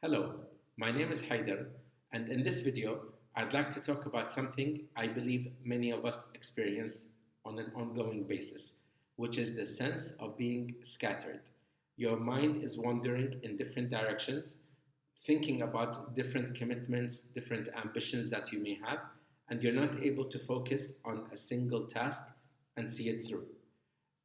Hello, my name is Haider, and in this video, I'd like to talk about something I believe many of us experience on an ongoing basis, which is the sense of being scattered. Your mind is wandering in different directions, thinking about different commitments, different ambitions that you may have, and you're not able to focus on a single task and see it through.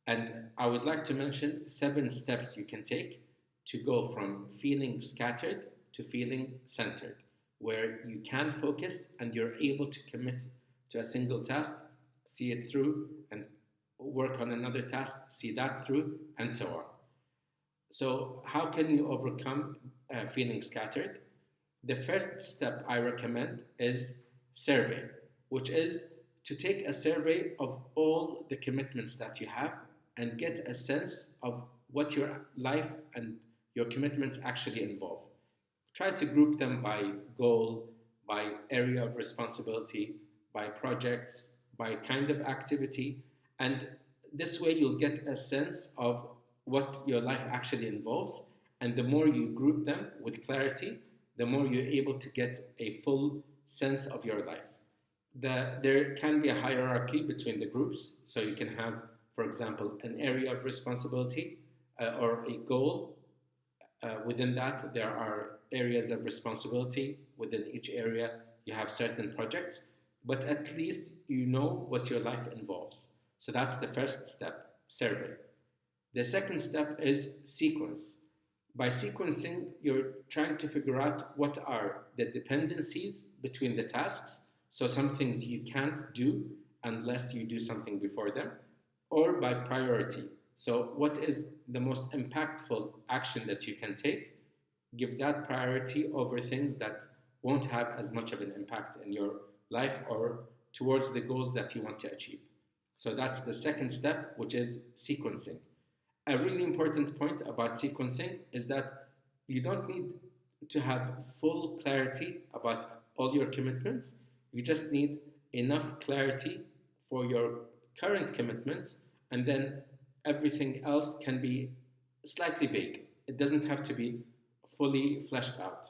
And I would like to mention 7 steps you can take to go from feeling scattered to feeling centered, where you can focus and you're able to commit to a single task, see it through, and work on another task, see that through, and so on. So, how can you overcome feeling scattered? The first step I recommend is survey, which is to take a survey of all the commitments that you have and get a sense of what your life and your commitments actually involve. Try to group them by goal, by area of responsibility, by projects, by kind of activity, and this way you'll get a sense of what your life actually involves. And the more you group them with clarity, the more you're able to get a full sense of your life. There can be a hierarchy between the groups, so you can have, for example, an area of responsibility or a goal. Within that, there are areas of responsibility. Within each area, you have certain projects, but at least you know what your life involves. So that's the first step, survey. The second step is sequence. By sequencing, you're trying to figure out what are the dependencies between the tasks. So some things you can't do unless you do something before them, or by priority. So what is the most impactful action that you can take? Give that priority over things that won't have as much of an impact in your life or towards the goals that you want to achieve. So that's the second step, which is sequencing. A really important point about sequencing is that you don't need to have full clarity about all your commitments. You just need enough clarity for your current commitments, and then everything else can be slightly vague. It doesn't have to be fully fleshed out.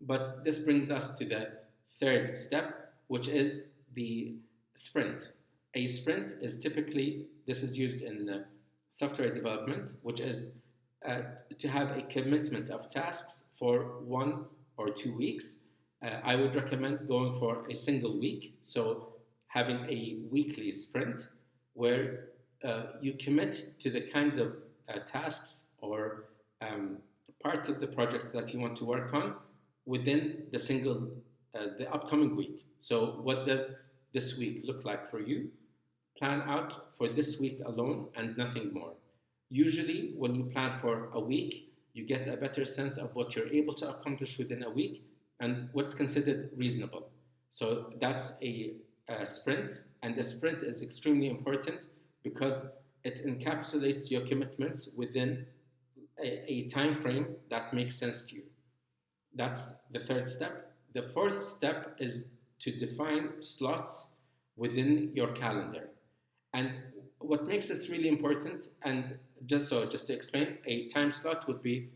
But this brings us to the third step, which is the sprint. A sprint is typically, this is used in software development, which is to have a commitment of tasks for 1 or 2 weeks. I would recommend going for a single week, so having a weekly sprint where you commit to the kinds of tasks or parts of the projects that you want to work on within the upcoming week. So what does this week look like for you? Plan out for this week alone and nothing more. Usually when you plan for a week, you get a better sense of what you're able to accomplish within a week and what's considered reasonable. So that's a sprint, and the sprint is extremely important because it encapsulates your commitments within a time frame that makes sense to you. That's the third step. The fourth step is to define slots within your calendar. And what makes this really important, and just to explain, a time slot would be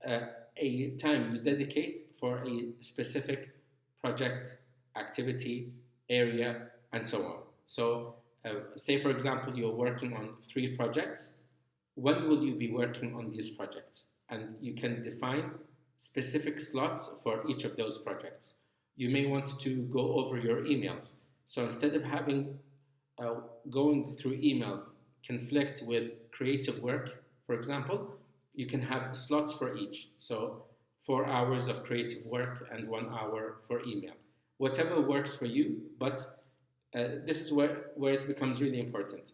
a time you dedicate for a specific project, activity, area, and so on. So, say for example, you're working on 3 projects. When will you be working on these projects? And you can define specific slots for each of those projects. You may want to go over your emails. So instead of having going through emails conflict with creative work, for example, you can have slots for each. So 4 hours of creative work and 1 hour for email. Whatever works for you, but this is where it becomes really important.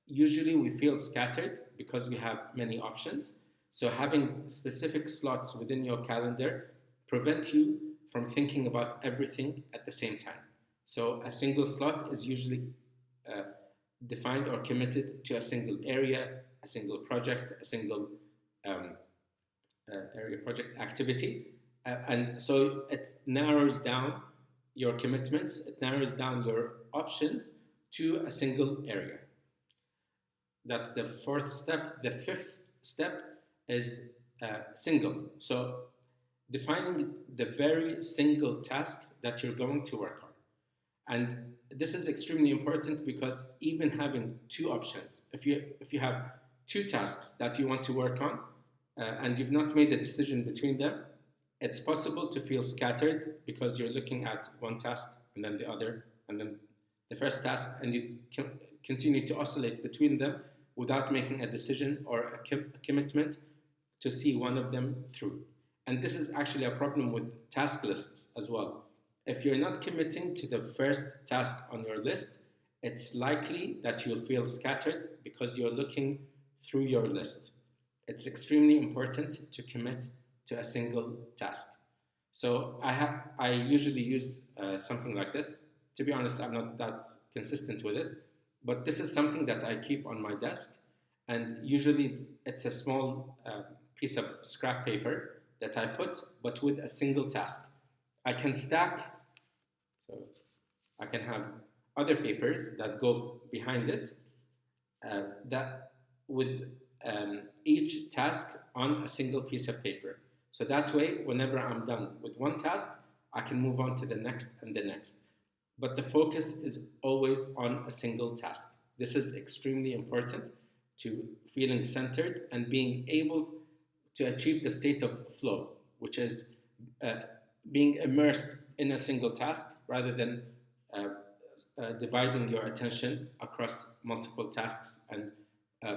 Usually we feel scattered because we have many options. So having specific slots within your calendar prevent you from thinking about everything at the same time. So a single slot is usually defined or committed to a single area, a single project, a single area project activity. And so it narrows down your commitments, it narrows down your options to a single area. That's the fourth step. The fifth step is single. So defining the very single task that you're going to work on. And this is extremely important because even having two options, if you have two tasks that you want to work on and you've not made a decision between them, it's possible to feel scattered because you're looking at one task and then the other and then the first task, and you continue to oscillate between them without making a decision or a commitment to see one of them through. And this is actually a problem with task lists as well. If you're not committing to the first task on your list, it's likely that you'll feel scattered because you're looking through your list. It's extremely important to commit to a single task. So I usually use something like this. To be honest, I'm not that consistent with it, but this is something that I keep on my desk, and usually it's a small piece of scrap paper that I put, but with a single task. I can stack, so I can have other papers that go behind it, that with each task on a single piece of paper. So that way, whenever I'm done with one task, I can move on to the next and the next. But the focus is always on a single task. This is extremely important to feeling centered and being able to achieve the state of flow, which is being immersed in a single task rather than dividing your attention across multiple tasks and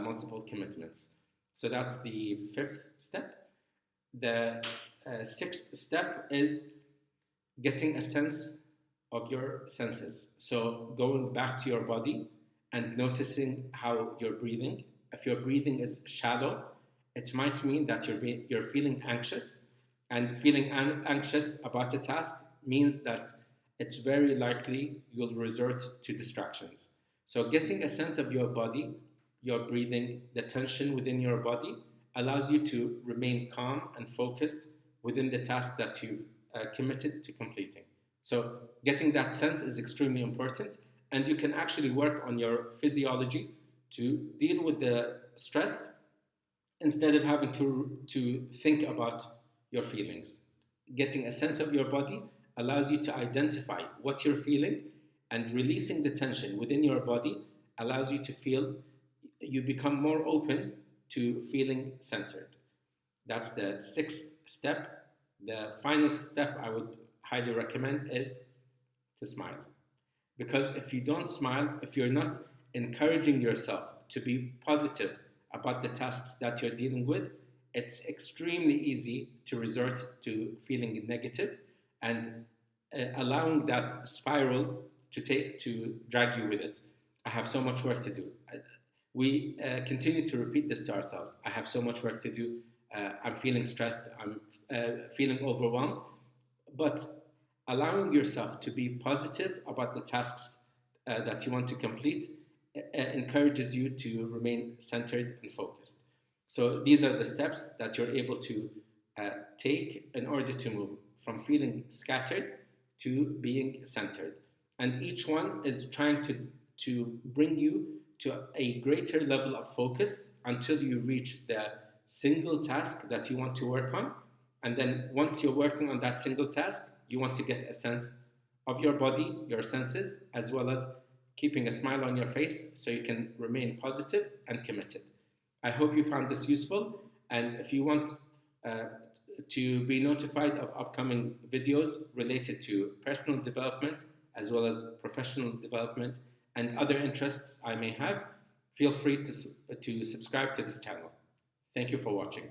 multiple commitments. So that's the fifth step. The sixth step is getting a sense of your senses. So going back to your body and noticing how you're breathing. If your breathing is shallow, it might mean that you're feeling anxious, and feeling anxious about a task means that it's very likely you'll resort to distractions. So getting a sense of your body, your breathing, the tension within your body allows you to remain calm and focused within the task that you've committed to completing. So getting that sense is extremely important, and you can actually work on your physiology to deal with the stress instead of having to think about your feelings. Getting a sense of your body allows you to identify what you're feeling, and releasing the tension within your body allows you to feel, you become more open to feeling centered. That's the sixth step. The final step I would highly recommend is to smile. Because if you don't smile, if you're not encouraging yourself to be positive about the tasks that you're dealing with, it's extremely easy to resort to feeling negative and allowing that spiral to drag you with it. I have so much work to do. We continue to repeat this to ourselves. I have so much work to do. I'm feeling stressed. I'm feeling overwhelmed. But allowing yourself to be positive about the tasks that you want to complete encourages you to remain centered and focused. So these are the steps that you're able to take in order to move from feeling scattered to being centered. And each one is trying to bring you to a greater level of focus until you reach the single task that you want to work on. And then once you're working on that single task, you want to get a sense of your body, your senses, as well as keeping a smile on your face so you can remain positive and committed. I hope you found this useful, and if you want to be notified of upcoming videos related to personal development as well as professional development and other interests I may have, feel free to subscribe to this channel. Thank you for watching.